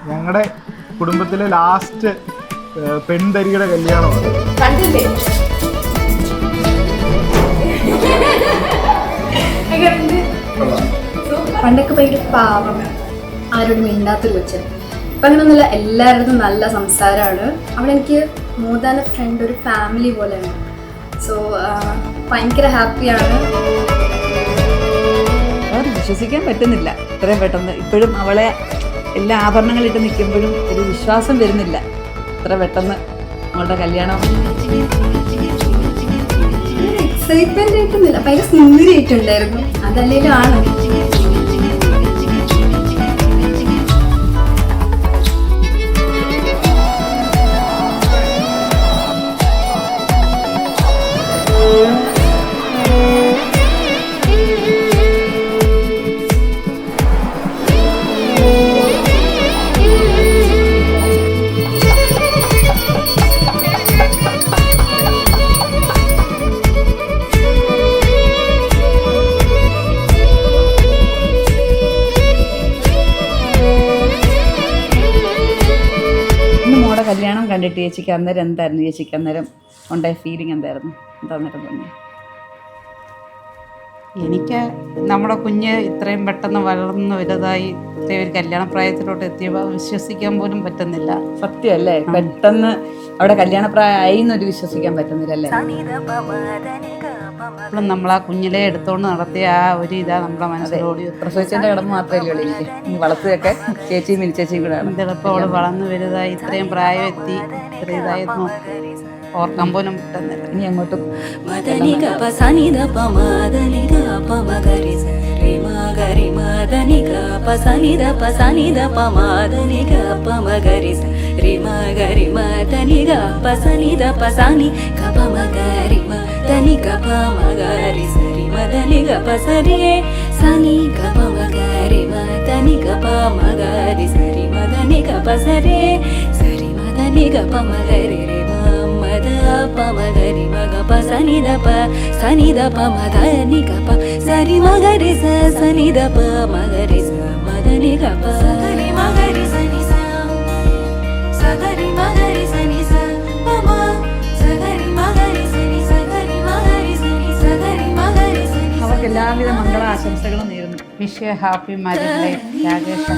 ഞങ്ങളുടെ കുടുംബത്തിലെ ലാസ്റ്റ് പെൺതരിയുടെ കല്യാണമാണ്. കണ്ടില്ലേ? പണ്ടൊക്കെ ഭയങ്കര പാവം, ആരോടും മിണ്ടാത്തൊരു കൊച്ചൻ. ഇപ്പം അങ്ങനെയൊന്നുമില്ല, എല്ലാവരുടെ നല്ല സംസാരമാണ്. അവിടെ എനിക്ക് മോർ ദാൻ എ ഫ്രണ്ട്, ഒരു ഫാമിലി പോലെയാണ്. സോ ഭയങ്കര ഹാപ്പിയാണ്. വിശ്വസിക്കാൻ പറ്റുന്നില്ല ഇത്രയും പെട്ടെന്ന്. ഇപ്പോഴും അവളെ എല്ലാ ആഭരണങ്ങളിട്ട് നിൽക്കുമ്പോഴും ഒരു വിശ്വാസം വരുന്നില്ല ഇത്ര പെട്ടെന്ന് അവളുടെ കല്യാണം. എക്സൈറ്റ്മെന്റ് ആയിട്ടൊന്നുമില്ല, ഭയങ്കര സുന്ദരിയായിട്ടുണ്ടായിരുന്നു. അതല്ലേലും ആണ്. കല്യാണം കണ്ടിട്ട് ചേച്ചിക്ക് അന്നേരം എന്തായിരുന്നു? ചേച്ചിക്ക് അന്നേരം ഉണ്ടായ ഫീലിംഗ് എന്തായിരുന്നു? എന്താന്നേരം തോന്നി? എനിക്ക് നമ്മുടെ കുഞ്ഞ് ഇത്രയും പെട്ടെന്ന് വളർന്ന് വലുതായി ഇത്രയും ഒരു കല്യാണ പ്രായത്തിലോട്ട് എത്തിയപ്പോൾ വിശ്വസിക്കാൻ പോലും പറ്റുന്നില്ല. സത്യമല്ലേ? പെട്ടെന്ന് അവിടെ കല്യാണ പ്രായമായി എന്നൊരു വിശ്വസിക്കാൻ പറ്റുന്നില്ലല്ലേ? അപ്പോഴും നമ്മൾ ആ കുഞ്ഞിലെ എടുത്തോണ്ട് നടത്തിയ ആ ഒരു ഇതാ നമ്മുടെ മനസ്സിലോടി. പ്രസവിച്ചതിന്റെ കടമ മാത്രമല്ലേ ഉള്ളൂ എനിക്ക്. വളർത്തുകയൊക്കെ ചേച്ചിയും മിനിച്ചേച്ചിയും കൂടെയാണ്. ഇതിപ്പോൾ അവള് വളർന്ന് വലുതായി ഇത്രയും പ്രായം എത്തി ഇത്ര ഇതായിരുന്നു ഓർക്കാൻ പോലും പറ്റുന്നില്ല. ഇനി അങ്ങോട്ടും Pamagari magapa sanidapa sanidapa madani kapa sari magari sa sanidapa magari sa madani kapa sagari magari sanisa sagari magari sanisa pama sagari magari sanisa sagari magari sanisa sagari magari sanisa. അവർക്ക് എല്ലാവിധ മംഗള ആശംസകളും നേരുന്നു. Wish you happy married life Rajesh.